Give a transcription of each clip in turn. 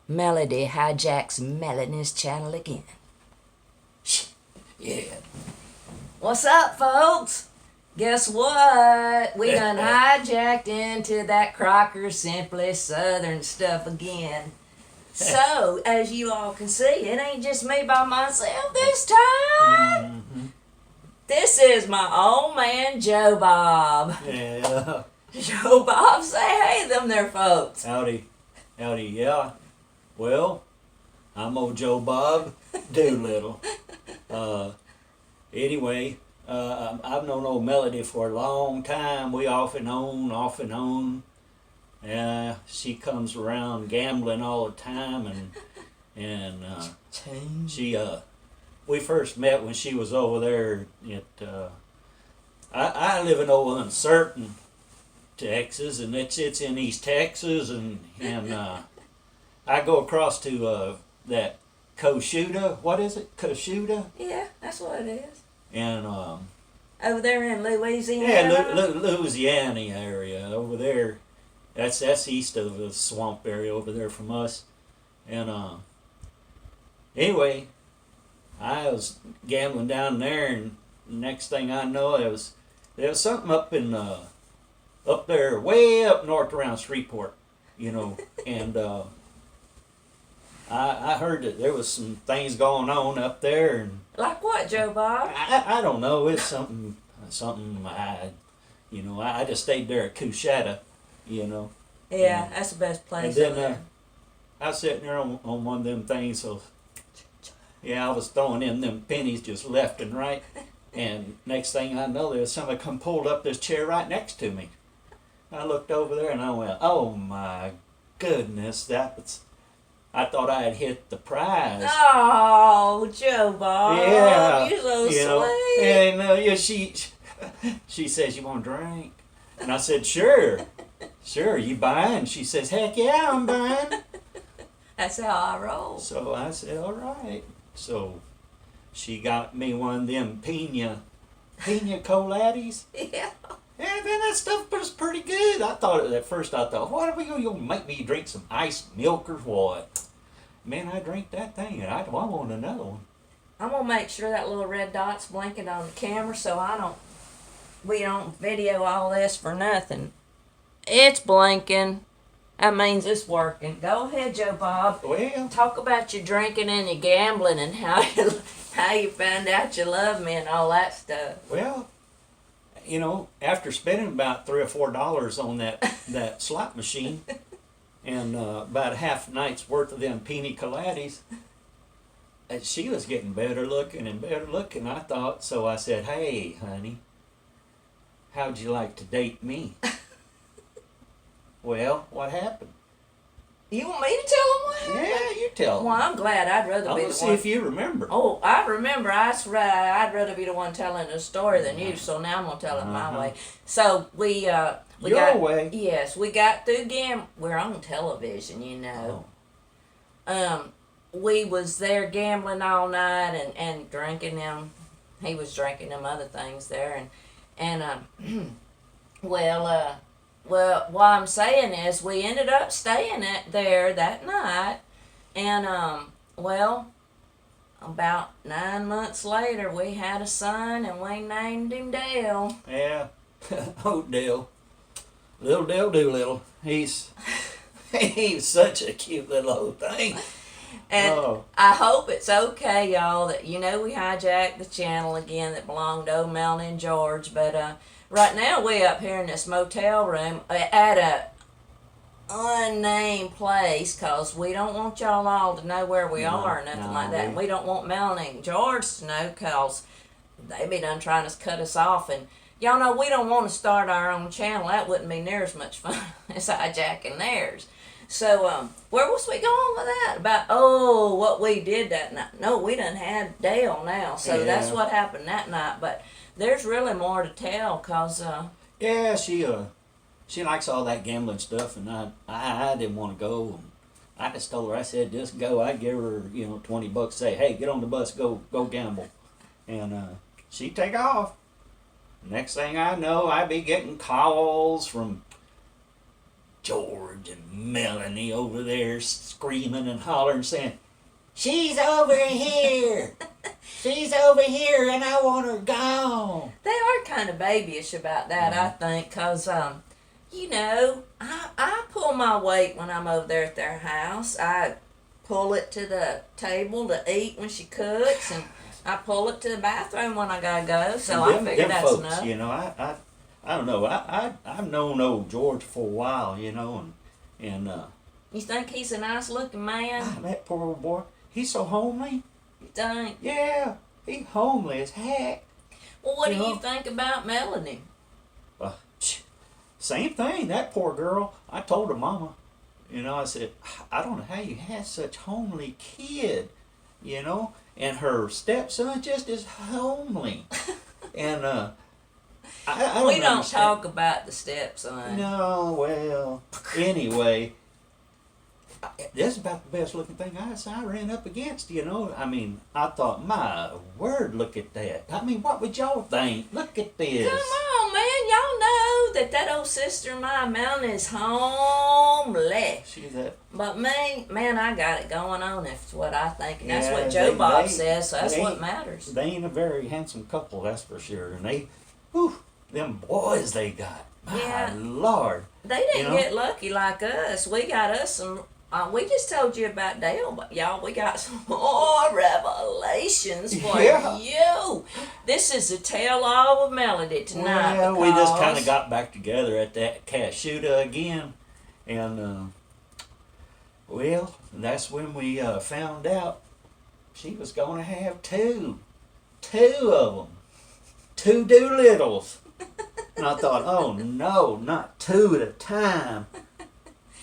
Melody Hijack's Melody's channel again. Yeah. What's up, folks? Guess what? We done hijacked into that Crockers Simply Southern stuff again. So, as you all can see, it ain't just me by myself this time. Mm-hmm. This is my old man, Joe Bob. Yeah. Joe Bob, say hey them there folks. Howdy. Howdy, yeah. Well, I'm old Joe Bob Doolittle. Anyway, I've known old Melody for a long time. We off and on. She comes around gambling all the time, and we first met when she was over there at I live in old Uncertain, Texas, and it's in East Texas, and I go across to that Coshota. What is it? Coshota? Yeah, that's what it is. And over there in Louisiana. yeah, Louisiana area over there. That's east of the swamp area over there from us. And anyway, I was gambling down there, and next thing I know, there was something up there, way up north around Shreveport, and I heard that there was some things going on up there, and Like what, Joe Bob? I don't know, it's something I just stayed there at Coshota, Yeah, that's the best place. And then over there. I was sitting there on one of them things, so yeah, I was throwing in them pennies just left and right, and next thing I know, there was somebody come pulled up this chair right next to me. I looked over there and I went, oh my goodness, I thought I had hit the prize. Oh, Joe Bob. Yeah, You're so sweet. And she says, you want a drink? And I said, sure, you buying? She says, heck yeah, I'm buying. That's how I roll. So I said, all right. So she got me one of them pina coladas. Yeah. Yeah, man, that stuff was pretty good. At first I thought, what are we going to make me drink some iced milk or what? Man, I drank that thing, and I want another one. I'm gonna make sure that little red dot's blinking on the camera so we don't video all this for nothing. It's blinking. That means it's working. Go ahead, Joe Bob. Well, Talk about your drinking and your gambling and how you found out you love me and all that stuff. well, after spending about $3 or $4 on that slot machine, and about a half night's worth of them pina coladas, she was getting better looking and better looking, I thought. So I said, hey, honey, how'd you like to date me? Well, what happened? You want me to tell them what happened? Yeah, you tell them. Well, I'm glad. I'd rather I be want the to see one. if you remember. Oh, I remember. I'd rather be the one telling the story than you. So now I'm gonna tell it my way. So we Your got way. Yes, we got through we're on television, We was there gambling all night and drinking them. He was drinking them other things there, well, what I'm saying is we ended up staying there that night, and about 9 months later we had a son and we named him Dale. Yeah. Oh, Dale. Little Dale Doolittle. He's such a cute little old thing. And I hope it's okay, y'all, that we hijacked the channel again that belonged to old Melanie and George, but right now we up here in this motel room at a unnamed place because we don't want y'all all to know where we are or nothing like that. And we don't want Melanie and George to know because they be done trying to cut us off. And y'all know we don't want to start our own channel. That wouldn't be near as much fun as hijacking theirs. So, where was we going with that? About, what we did that night. No, we done had Dale now. So that's what happened that night. But there's really more to tell because... yeah, she likes all that gambling stuff, and I didn't want to go. And I just told her, I said, just go. I'd give her, $20, say, hey, get on the bus, go gamble. And she'd take off. Next thing I know, I'd be getting calls from George and Melanie over there screaming and hollering, saying, "She's over here! She's over here, and I want her gone." They are kind of babyish about that, I think, because, you know, I pull my weight when I'm over there at their house. I pull it to the table to eat when she cooks, and I pull it to the bathroom when I gotta go, so I figure that's folks, enough. you know, I don't know. I've known old George for a while, you know, and You think he's a nice looking man? that poor old boy, he's so homely. You think? Yeah, he's homely as heck. Well, what do know? you think about Melanie? Same thing. That poor girl. I told her mama, you know, I said, I don't know how you had such homely kid, you know, and her stepson just as homely, and I don't We don't understand. talk about the stepson. No, well, anyway, that's about the best looking thing I ran up against, you know. I mean, I thought, my word, look at that. I mean, what would y'all think? Look at this. Come on, man. Y'all know that old sister of mine, Melanie, is homely. She's that. But me, man, I got it going on, if it's what I think. And that's Yeah, what Joe they- Bob they- says, so that's they- what matters. They ain't a very handsome couple, that's for sure. And they, whew, them boys they got. My Yeah. Lord. They didn't You know? get lucky like us. We got us some. We just told you about Dale, but y'all, we got some more revelations for Yeah. you. This is a tell all of Melody tonight. Well, we just kind because- of got back together at that Cashuta again. And, well, that's when we found out she was going to have two of them. Two Doolittles. And I thought, oh no, not two at a time.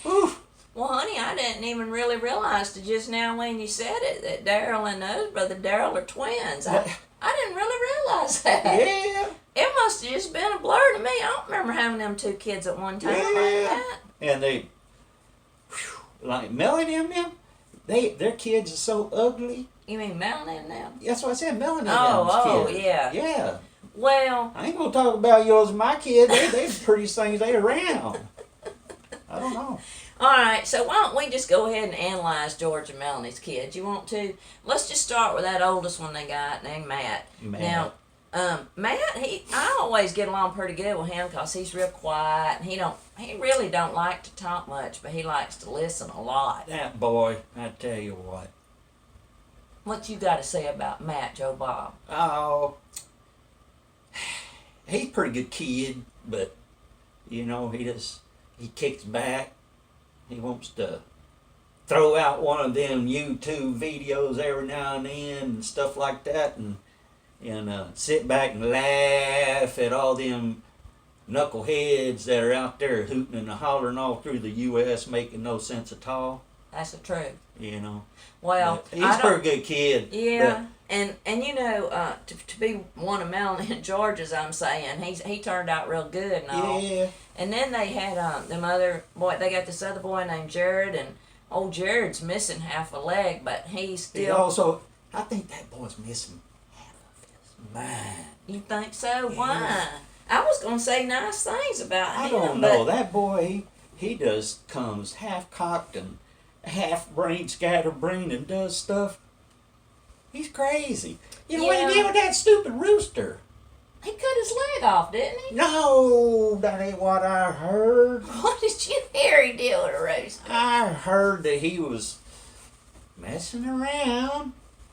Whew. Well, honey, I didn't even really realize till just now when you said it that Daryl and his brother Daryl are twins. I didn't really realize that. Yeah. It must have just been a blur to me. I don't remember having them two kids at one time like Yeah. that. And they, whew, like Melanie and them, their kids are so ugly. You mean Melanie and them? That's what I said, Melanie and Oh, them's kids. yeah. Yeah. Well, I ain't gonna talk about yours and my kid. They the prettiest things they around. I don't know. all right, so why don't we just go ahead and analyze George and Melanie's kids? You want to? Let's just start with that oldest one they got named Matt. Matt. Now, Matt, I always get along pretty good with him because he's real quiet and he really don't like to talk much, but he likes to listen a lot. That boy, I tell you what. What you got to say about Matt, Joe Bob? Oh, he's a pretty good kid, but you know he kicks back. He wants to throw out one of them YouTube videos every now and then and stuff like that, and sit back and laugh at all them knuckleheads that are out there hooting and hollering all through the U.S. making no sense at all. That's the truth. You know. Well, But he's I a don't. pretty good kid. Yeah, and you know, to be one of Melanie and George's, I'm saying he turned out real good and all. Yeah. And then they had them other boy. They got this other boy named Jared, and old Jared's missing half a leg, but he's He still. also, I think that boy's missing half of his mind. You think so? Yeah. Why? I was gonna say nice things about I him. don't know. but That boy, he does comes half cocked and half brain scatterbrained and does stuff. He's crazy. You know what Yeah. he did with that stupid rooster? he cut his leg off, didn't he? No, that ain't what I heard. What did you hear he did with a rooster? I heard that he was messing around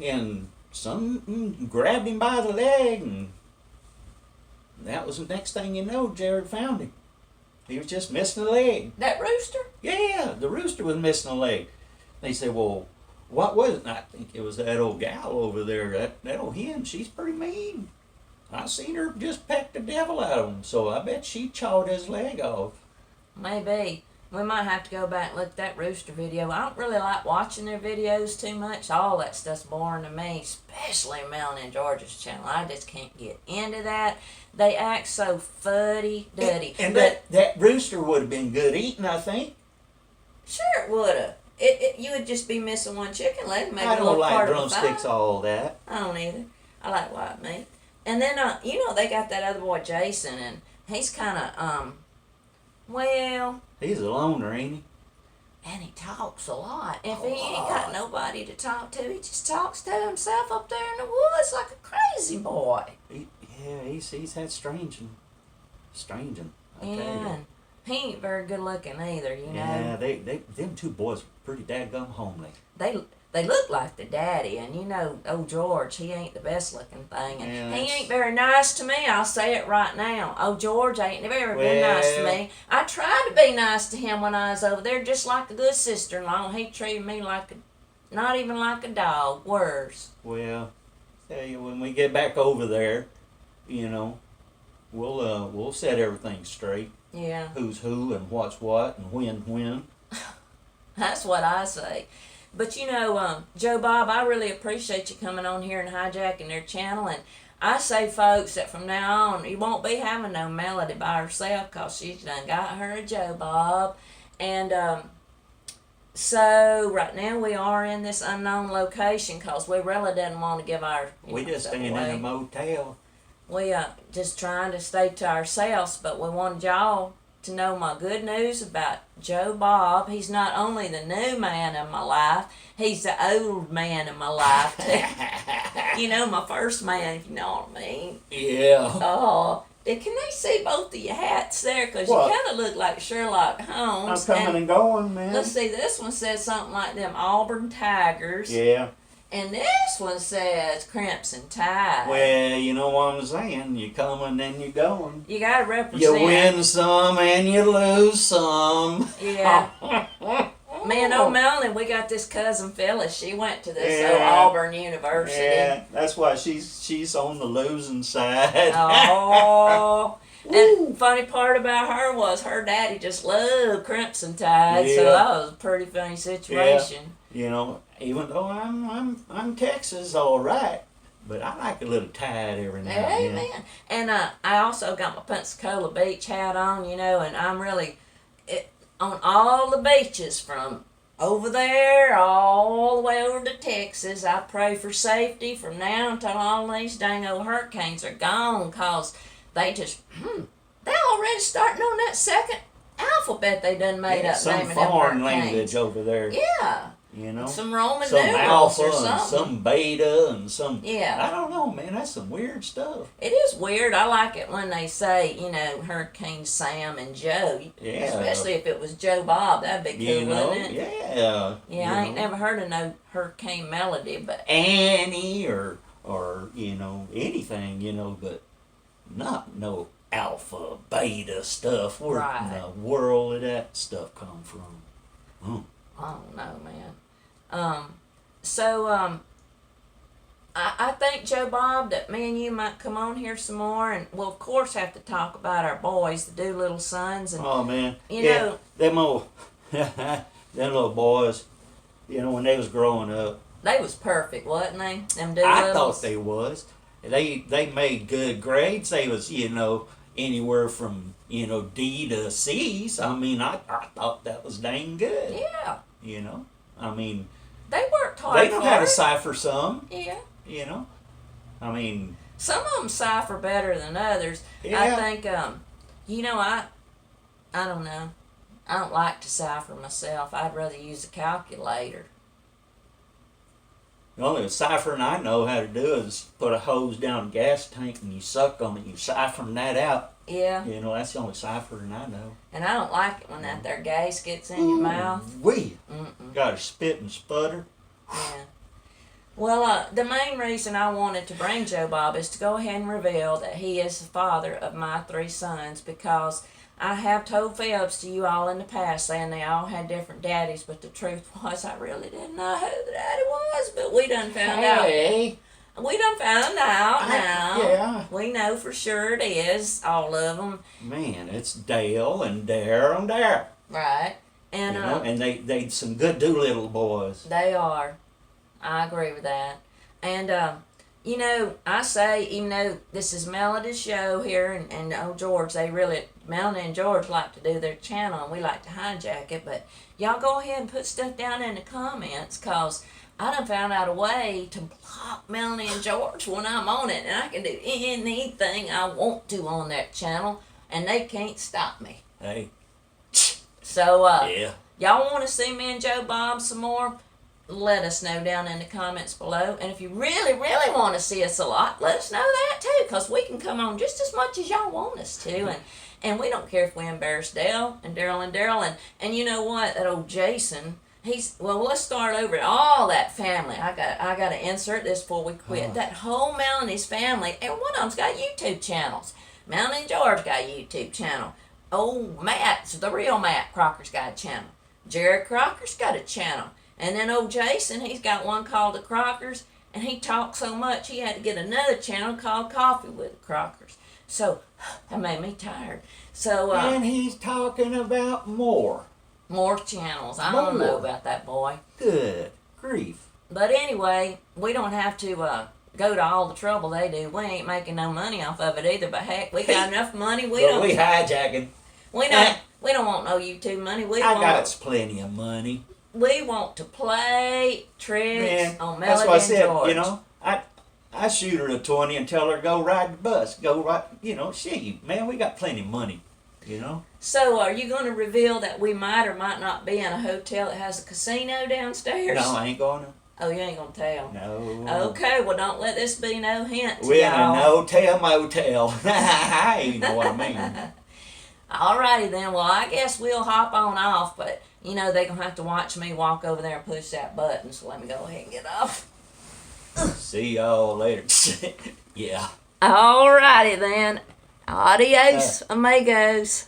and some grabbed him by the leg, and that was the next thing you know, Jared found him. He was just missing a leg. That rooster? Yeah, the rooster was missing a leg. They said, well, what was it? And I think it was that old gal over there, that old hen. She's pretty mean. I seen her just peck the devil out of him, so I bet she chawed his leg off. Maybe. We might have to go back and look at that rooster video. I don't really like watching their videos too much. All that stuff's boring to me, especially Melanie and George's channel. I just can't get into that. They act so fuddy-duddy. And But that rooster would have been good eating, I think. sure it would have. You would just be missing one chicken leg, maybe I a don't little like part drumsticks, of the all that. thigh. I don't either. I like white meat. And then, you know, they got that other boy, Jason, and he's kind of, Well, He's a loner, ain't he? and he talks a lot. If he ain't got nobody to talk to, he just talks to himself up there in the woods like a crazy boy. He's had stranging. I tell Yeah, you. and he ain't very good looking either, you know. Yeah, them two boys are pretty dadgum homely. They look like the daddy, and you know, old George, he ain't the best looking thing, and Yeah, he that's- ain't very nice to me. I'll say it right now. Old George ain't never been nice to Well- me. I tried to be nice to him when I was over there, just like a good sister-in-law. He treated me like not even like a dog, worse. Well, tell you, when we get back over there, you know, we'll set everything straight. Yeah, Who's who and what's what and when. that's what I say. But you know, Joe Bob, I really appreciate you coming on here and hijacking their channel. And I say, folks, that from now on, you won't be having no Melody by herself, because she's done got her a Joe Bob. And so right now we are in this unknown location because we really didn't want to give our We just stuff staying in away. a motel. We just trying to stay to ourselves, but we wanted y'all to know my good news about Joe Bob. He's not only the new man in my life, he's the old man in my life too. You know, my first man, if you know what I mean. Yeah. Oh, can they see both of your hats there? Because you What? kind of look like Sherlock Holmes. I'm coming and going, man. Let's see, this one says something like them Auburn Tigers. Yeah. And this one says Crimson Tide. Well, you know what I'm saying. You coming and you going. You gotta represent. You win some and you lose some. Yeah. Me and old Melanie, we got this cousin Phyllis. She went to this old Yeah. Auburn University. Yeah, that's why she's on the losing side. Oh. And funny part about her was her daddy just loved Crimson Tide, so Yeah. that was a pretty funny situation. You know, even though I'm Texas, all right, but I like a little tide every now and then. Amen. And I also got my Pensacola Beach hat on, you know, and I'm really on all the beaches from over there all the way over to Texas. I pray for safety from now until all these dang old hurricanes are gone, because they just, they're already starting on that second alphabet they done made up some naming them foreign hurricanes. language over there. Yeah. You know, Some Roman some numerals alpha or and something. some beta and some. Yeah. I don't know, man. That's some weird stuff. It is weird. I like it when they say, you know, Hurricane Sam and Joe. Yeah. Especially if it was Joe Bob. That'd be cool, You know, wouldn't it? yeah. Yeah, I ain't never heard of no Hurricane Melody, but Annie or you know anything, you know, but not no alpha beta stuff. Where in Right. the world did that stuff come from? I don't know, man. I think, Joe Bob, that me and you might come on here some more, and we'll of course have to talk about our boys, the Doolittle sons, and Oh man, You yeah, know- them old, them little boys. You know, when they was growing up, they was perfect, wasn't they? Them I Doolittles. thought they was. They made good grades. They was, you know, anywhere from, you know, D to C's. I mean, I thought that was dang good. Yeah, You know, I mean, they worked hard they know for how to it. cipher some. Yeah. You know, I mean, Some of them cipher better than others. I Yeah. think, you know, I don't know. I don't like to cipher myself. I'd rather use a calculator. the only ciphering I know how to do is put a hose down a gas tank and you suck on it. You siphon that out. Yeah, You know, that's the only ciphering I know. and I don't like it when that there gas gets in your mouth. We Mm-mm. got to spit and sputter. Yeah. Well, the main reason I wanted to bring Joe Bob is to go ahead and reveal that he is the father of my 3 sons, because I have told fibs to you all in the past saying they all had different daddies, but the truth was I really didn't know who the daddy was, but we done found out. Hey. We done found out now. Yeah. We know for sure it is, all of them. Man, it's Dale and Dare and Dare. Right. And You know, and they some good Doolittle boys. they are. I agree with that. And, you know, I say, even though this is Melody's show here, and oh, George, Melody and George like to do their channel, and we like to hijack it, but y'all go ahead and put stuff down in the comments, because I done found out a way to block Melody and George when I'm on it, and I can do anything I want to on that channel, and they can't stop me. Hey, So, Yeah. y'all want to see me and Joe Bob some more? Let us know down in the comments below. And if you really, really want to see us a lot, let us know that too, because we can come on just as much as y'all want us to. And we don't care if we embarrass Dale and Daryl and Daryl. And you know what? That old Jason, let's start over. All that family. I got to insert this before we quit. That whole Melanie's family, and one of them's got YouTube channels. Melanie and George got a YouTube channel. Old Matt, the real Matt Crocker's got a channel. Jared Crocker's got a channel. And then old Jason, he's got one called the Crockers, and he talked so much he had to get another channel called Coffee with the Crockers. So that made me tired. So and he's talking about more channels. I don't know about that boy. Good grief. But anyway, we don't have to go to all the trouble they do. We ain't making no money off of it either. But heck, we got enough money. We hijacking. We don't want no YouTube money. I got plenty of money. We want to play tricks on Melody that's what I said, George. you know. I shoot her a 20 and tell her go ride the bus. Go ride, you know, man, we got plenty of money, you know. So are you going to reveal that we might or might not be in a hotel that has a casino downstairs? No, I ain't going to. Oh, you ain't going to tell? No. Okay, well, don't let this be no hint to We're y'all. in a no-tell motel. You know what I mean. Alrighty then, well, I guess we'll hop on off, but, you know, they're going to have to watch me walk over there and push that button, so let me go ahead and get off. See y'all later. Yeah. Alrighty then. Adios, amigos.